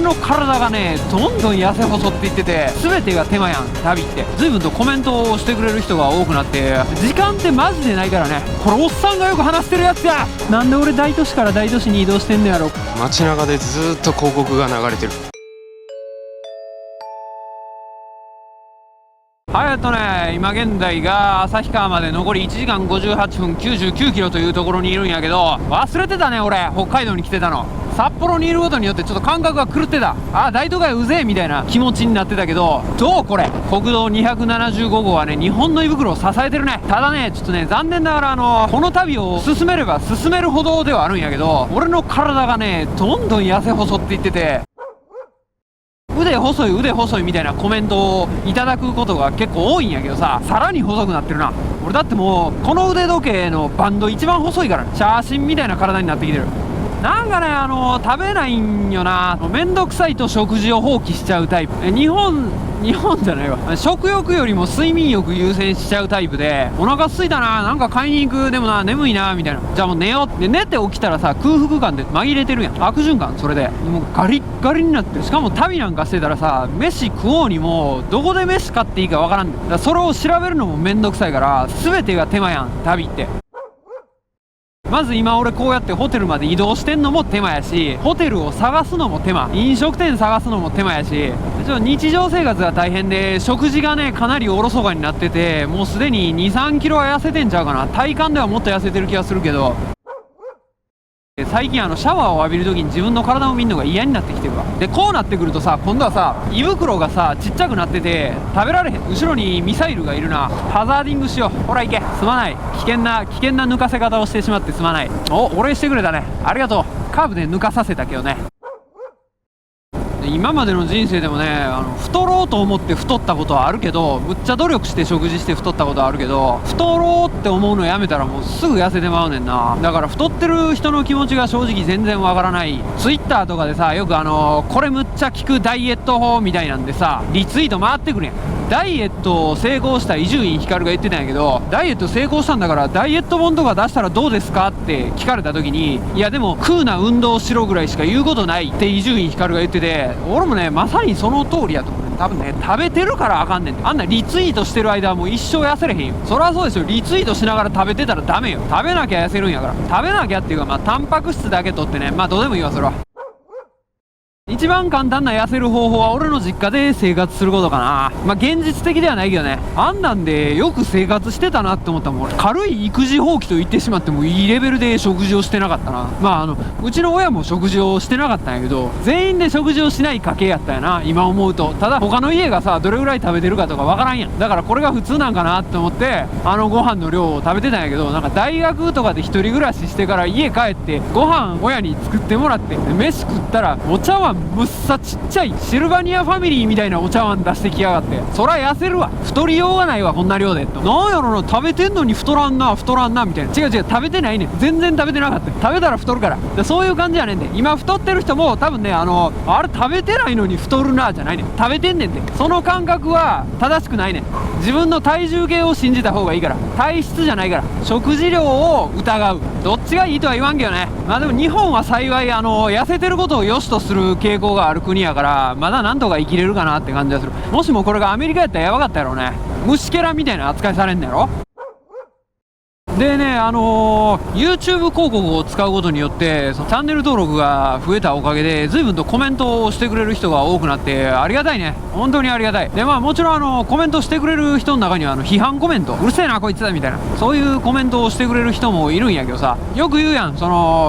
の体がねどんどん痩せ細っていってて、全てが手間やん旅って。随分とコメントをしてくれる人が多くなって、時間ってマジでないからね。これおっさんがよく話してるやつや。なんで俺大都市から大都市に移動してんのやろ。街中でずーっと広告が流れてる。今現在が旭川まで残り1時間58分99キロというところにいるんやけど、忘れてたね俺、北海道に来てたの。札幌にいることによってちょっと感覚が狂ってた。大都会うぜえみたいな気持ちになってたけど、どうこれ国道275号はね日本の胃袋を支えてるね。ただねちょっとね残念ながらこの旅を進めれば進めるほどではあるんやけど、俺の体がねどんどん痩せ細っていってて、腕細いみたいなコメントをいただくことが結構多いんやけどさ、さらに細くなってるな。俺だってもうこの腕時計のバンド一番細いから、写真みたいな体になってきてる。なんかね食べないんよな。めんどくさいと食事を放棄しちゃうタイプ。日本じゃないわ。食欲よりも睡眠欲優先しちゃうタイプで、お腹空いたな、なんか買いに行く、でもな眠いなみたいな、じゃあもう寝よう。で寝て起きたらさ空腹感で紛れてるやん。悪循環。それでもうガリッガリになってる。しかも旅なんかしてたらさ飯食おうにもどこで飯買っていいかわからんで、だからそれを調べるのもめんどくさいから、全てが手間やん旅って。まず今俺こうやってホテルまで移動してんのも手間やし、ホテルを探すのも手間、飲食店探すのも手間やし、日常生活が大変で食事がねかなりおろそかになってて、もうすでに2、3キロは痩せてんちゃうかな。体感ではもっと痩せてる気がするけど、最近シャワーを浴びるときに自分の体を見るのが嫌になってきてるわ。でこうなってくるとさ、今度はさ胃袋がさちっちゃくなってて食べられへん。後ろにミサイルがいるな。ハザーディングしよう。ほら行け。すまない、危険な抜かせ方をしてしまってすまない。お礼してくれたね、ありがとう。カーブで抜かさせたけどね。今までの人生でもね太ろうと思って太ったことはあるけど、むっちゃ努力して食事して太ったことはあるけど、太ろうって思うのやめたらもうすぐ痩せてまうねんな。だから太ってる人の気持ちが正直全然わからない。ツイッターとかでさよくこれむっちゃ効くダイエット法みたいなんでさリツイート回ってくるやん。ダイエットを成功した伊集院光が言ってたんやけど、ダイエット成功したんだからダイエット本とか出したらどうですかって聞かれた時に、いやでも食うな運動しろぐらいしか言うことないって伊集院光が言ってて、俺もねまさにその通りやと思う。多分ね食べてるからあかんねん。あんなリツイートしてる間はもう一生痩せれへんよ。そりゃそうですよ。リツイートしながら食べてたらダメよ。食べなきゃ痩せるんやから。食べなきゃっていうかタンパク質だけ取ってね、どうでもいいわそれは。一番簡単な痩せる方法は俺の実家で生活することかな。現実的ではないけどね、あんなんでよく生活してたなって思ったもん。俺軽い育児放棄と言ってしまってもいいレベルで食事をしてなかったな。うちの親も食事をしてなかったんやけど、全員で食事をしない家系やったんやな今思うと。ただ他の家がさどれぐらい食べてるかとかわからんやん。だからこれが普通なんかなって思ってご飯の量を食べてたんやけど、なんか大学とかで一人暮らししてから家帰ってご飯親に作ってもらって、飯食ったらお茶碗むっさちっちゃいシルバニアファミリーみたいなお茶碗出してきやがって、そら痩せるわ。太りようがないわこんな量で。なんやろな、食べてんのに太らんなみたいな。違う食べてないねん。全然食べてなかった。食べたら太るから。でそういう感じやねんで。今太ってる人も多分ねあれ食べてないのに太るなじゃないねん。食べてんねんで。その感覚は正しくないねん。自分の体重計を信じた方がいいから。体質じゃないから。食事量を疑う。どっちがいいとは言わんけどね。でも日本は幸い痩せてることを良しとする傾向がある国やから、まだなんとか生きれるかなって感じがする。もしもこれがアメリカやったらやばかったやろうね。虫けらみたいな扱いされんのやろ。でねYouTube 広告を使うことによってチャンネル登録が増えたおかげで随分とコメントをしてくれる人が多くなってありがたいね。本当にありがたい。でもちろんコメントしてくれる人の中には批判コメント、うるせえなこいつだみたいな、そういうコメントをしてくれる人もいるんやけどさ、よく言うやん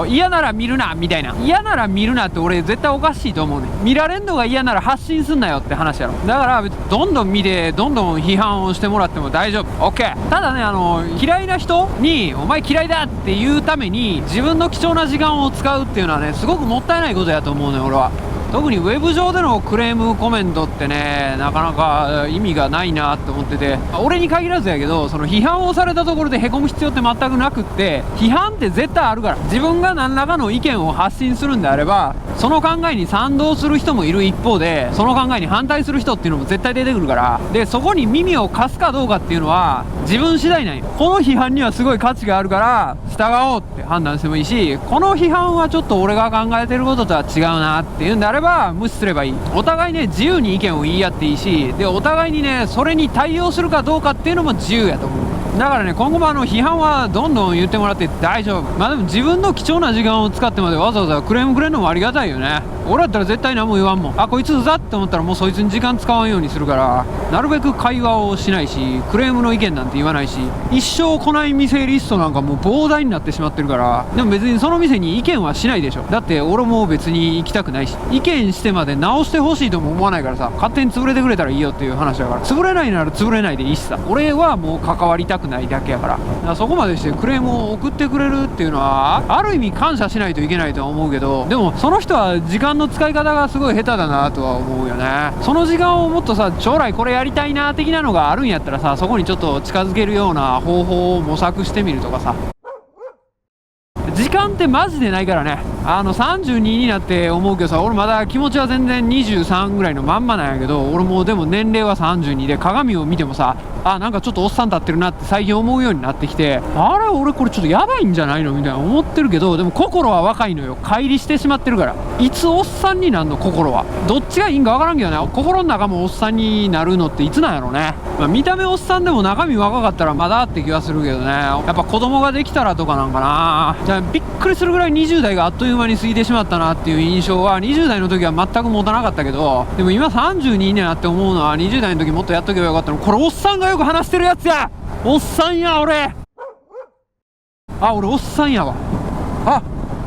嫌なら見るなみたいな。嫌なら見るなって俺絶対おかしいと思うね。見られんのが嫌なら発信すんなよって話やろ。だからどんどん見てどんどん批判をしてもらっても大丈夫。 OK。 ただね嫌いな人にお前嫌いだっていうために自分の貴重な時間を使うっていうのはねすごくもったいないことやと思うね俺は。特にウェブ上でのクレームコメントってねなかなか意味がないなって思ってて、俺に限らずやけど批判をされたところでへこむ必要って全くなくって、批判って絶対あるから。自分が何らかの意見を発信するんであればその考えに賛同する人もいる一方で、その考えに反対する人っていうのも絶対出てくるから。でそこに耳を貸すかどうかっていうのは自分次第なんよ。この批判にはすごい価値があるから従おうって判断してもいいし、この批判はちょっと俺が考えてることとは違うなっていうんであればば無視すればいい。お互いね自由に意見を言い合っていいし、でお互いにねそれに対応するかどうかっていうのも自由やと思う。だからね今後も批判はどんどん言ってもらって大丈夫。まあでも自分の貴重な時間を使ってまでわざわざクレームくれるのもありがたいよね。俺だったら絶対何も言わんもん。あこいつうざって思ったらもうそいつに時間使わんようにするから、なるべく会話をしないしクレームの意見なんて言わないし、一生来ない店リストなんかもう膨大になってしまってるから。でも別にその店に意見はしないでしょ。だって俺も別に行きたくないし、意見してまで直してほしいとも思わないからさ、勝手に潰れてくれたらいいよっていう話だから、潰れないなら潰れないでいいしさ、俺はもう関わりたくないだけやから。だからそこまでしてクレームを送ってくれるっていうのはある意味感謝しないといけないとは思うけど、でもその人は時間の使い方がすごい下手だなとは思うよね。その時間をもっとさ、将来これやりたいな的なのがあるんやったらさ、そこにちょっと近づけるような方法を模索してみるとかさ。時間ってマジでないからね。32になって思うけどさ、俺まだ気持ちは全然23ぐらいのまんまなんやけど、俺もでも年齢は32で、鏡を見てもさ、なんかちょっとおっさん立ってるなって最近思うようになってきて、あれ俺これちょっとやばいんじゃないのみたいな思ってるけど、でも心は若いのよ。乖離してしまってるから。いつおっさんになるの心は。どっちがいいんかわからんけどね、心の中もおっさんになるのっていつなんやろね。まあ、見た目おっさんでも中身若かったらまだって気がするけどね。やっぱ子供ができたらとかなんかな。じゃあびっくりするぐらい20代があっという間に過ぎてしまったなっていう印象は20代の時は全く持たなかったけど、でも今32になって思うのは、20代の時もっとやっとけばよかったの。これおっさんがよく話してるやつや。おっさんや俺。俺おっさんやわ。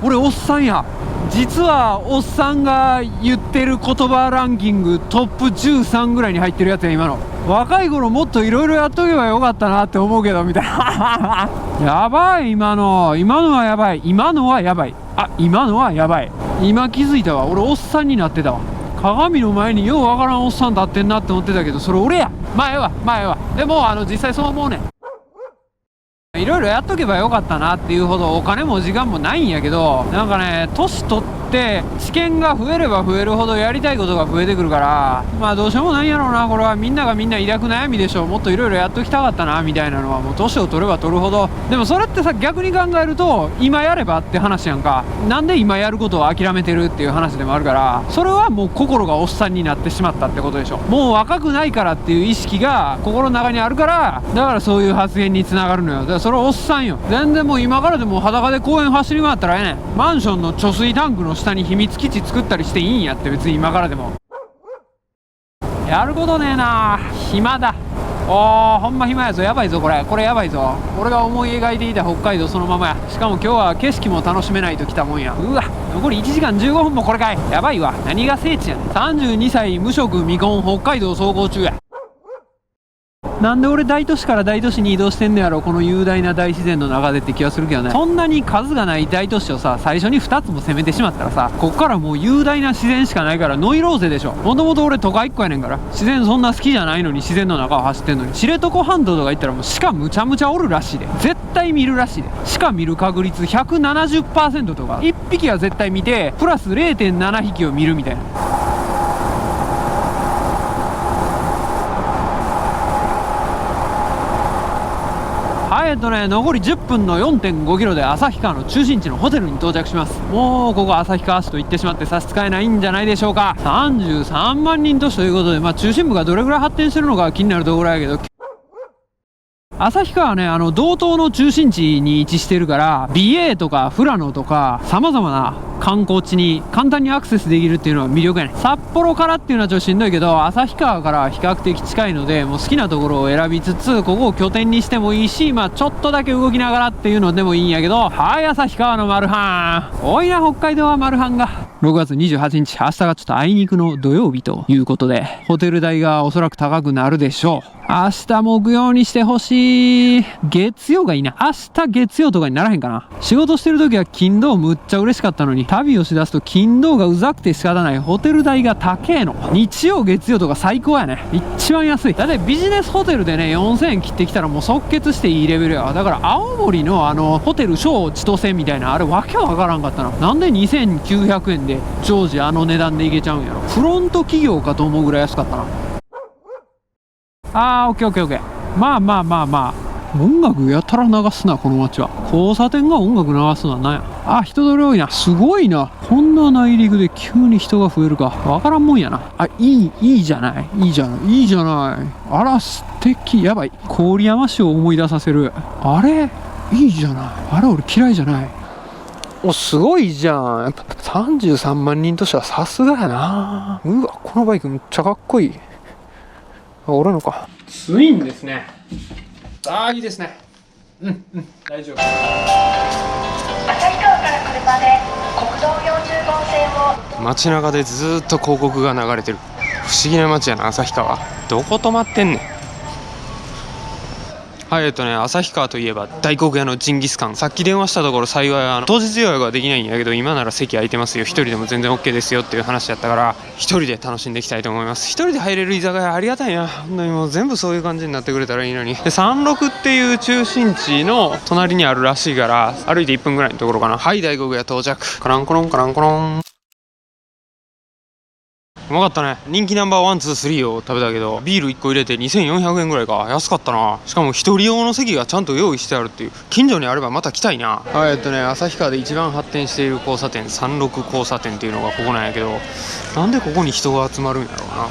俺おっさんや。実はおっさんが言ってる言葉ランキングトップ13ぐらいに入ってるやつや今の。若い頃もっといろいろやっとけばよかったなって思うけどみたいなやばい。今のはやばい。今のはやばい。今気づいたわ。俺おっさんになってたわ。鏡の前にようわからんおっさん立ってんなって思ってたけど、それ俺や。前はでも実際そう思うねん。いろいろやっとけばよかったなっていうほどお金も時間もないんやけど、なんかね年取って知見が増えれば増えるほどやりたいことが増えてくるから、まあどうしようもないんやろうな。これはみんながみんな抱く悩みでしょう。もっといろいろやっときたかったなみたいなのはもう年を取れば取るほど。でもそれってさ、逆に考えると今やればって話やんか。なんで今やることを諦めてるっていう話でもあるから、それはもう心がおっさんになってしまったってことでしょ。もう若くないからっていう意識が心の中にあるから、だからそういう発言につながるのよ。だからそれはおっさんよ。全然もう今からでも裸で公園走り回ったらええねん。マンションの貯水タンクの下に秘密基地作ったりしていいんやって。別に今からでもやることねえな。暇だ。ほんま暇やぞ。やばいぞこれやばいぞ。俺が思い描いていた北海道そのままや。しかも今日は景色も楽しめないと来たもんや。うわ残り1時間15分もこれかい。やばいわ。何が聖地やねん。32歳無職未婚北海道走行中や。なんで俺大都市から大都市に移動してんのやろ、この雄大な大自然の中でって気がするけどね。そんなに数がない大都市をさ、最初に2つも攻めてしまったらさ、こっからもう雄大な自然しかないからノイローゼでしょ。もともと俺都会っ子やねんから、自然そんな好きじゃないのに自然の中を走ってんのに。知床半島とか行ったらもう鹿むちゃむちゃおるらしいで。絶対見るらしいで。鹿見る確率 170% とか、1匹は絶対見てプラス 0.7 匹を見るみたいな。残り10分の 4.5 キロで旭川の中心地のホテルに到着します。もうここ旭川市と言ってしまって差し支えないんじゃないでしょうか。33万人都市ということで、中心部がどれぐらい発展してるのか気になるところやけど、旭川はね、道東の中心地に位置してるから、美瑛とか富良野とか様々な観光地に簡単にアクセスできるっていうのは魅力やね。札幌からっていうのはちょっとしんどいけど、旭川からは比較的近いので、もう好きなところを選びつつ、ここを拠点にしてもいいし、ちょっとだけ動きながらっていうのでもいいんやけど、はい、旭川のマルハン多いな。北海道はマルハンが。6月28日、明日がちょっとあいにくの土曜日ということで、ホテル代がおそらく高くなるでしょう。明日木曜にしてほしい。月曜がいいな。明日月曜とかにならへんかな。仕事してる時は金土むっちゃ嬉しかったのに、旅をしだすと金土がうざくて仕方ない。ホテル代が高えの。日曜月曜とか最高やね。一番安い。だってビジネスホテルでね4000円切ってきたらもう即決していいレベルや。だから青森のホテル小千歳みたいな、あれわけわからんかったな。なんで2900円で常時値段でいけちゃうんやろ。フロント企業かと思うぐらい安かったな。オッケーオッケーオッケー。音楽やたら流すなこの街は。交差点が音楽流すのは何や。あ、人通り多いな。すごいな。こんな内陸で急に人が増えるかわからんもんやな。あ、いいじゃない。いいじゃない。いいじゃない。あら、素敵。やばい。郡山市を思い出させる。あれいいじゃない。あれ俺嫌いじゃない。お、すごいじゃん。やっぱ33万人としてはさすがやな。うわ、このバイクめっちゃかっこいい。あ、俺のか。ツインですね。ああ、いいですね。大丈夫。旭川から車で国道40号線を。街中でずーっと広告が流れてる。不思議な街やな、旭川。どこ止まってんねん。はい、旭川といえば大黒屋のジンギスカン。さっき電話したところ幸い当日予約はできないんやけど、今なら席空いてますよ、一人でも全然 OK ですよっていう話やったから、一人で楽しんでいきたいと思います。一人で入れる居酒屋ありがたいな。本当にもう全部そういう感じになってくれたらいいのに。で、三六っていう中心地の隣にあるらしいから、歩いて1分ぐらいのところかな。はい、大黒屋到着。カランコロンカランコロン。うまかったね。人気ナンバー1、2、3を食べたけど、ビール1個入れて2400円ぐらいか。安かったな。しかも一人用の席がちゃんと用意してあるっていう。近所にあればまた来たいな。はい、旭川で一番発展している交差点、三六交差点っていうのがここなんやけど、なんでここに人が集まるんやろうな。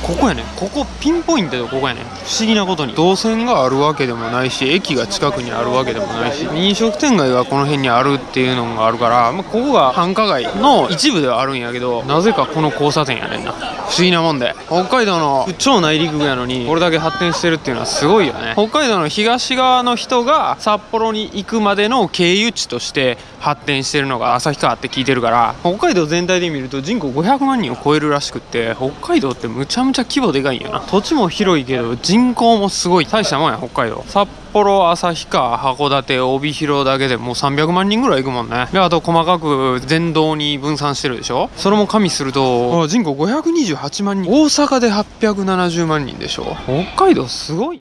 ここやね。ここピンポイントでここやね。不思議なことに動線があるわけでもないし、駅が近くにあるわけでもないし、飲食店街がこの辺にあるっていうのがあるから、ここが繁華街の一部ではあるんやけど、なぜかこの交差点やねんな。不思議なもんで、北海道の超内陸部やのにこれだけ発展してるっていうのはすごいよね。北海道の東側の人が札幌に行くまでの経由地として発展してるのが旭川って聞いてるから、北海道全体で見ると人口500万人を超えるらしくって、北海道ってむちゃむちゃ規模でかいんやな。土地も広いけど人口もすごい。大したもんや北海道。札幌、旭川、函館、帯広だけでもう300万人ぐらい行くもんね。で、あと細かく全道に分散してるでしょ。それも加味すると人口528万人。大阪で870万人でしょ。北海道すごい。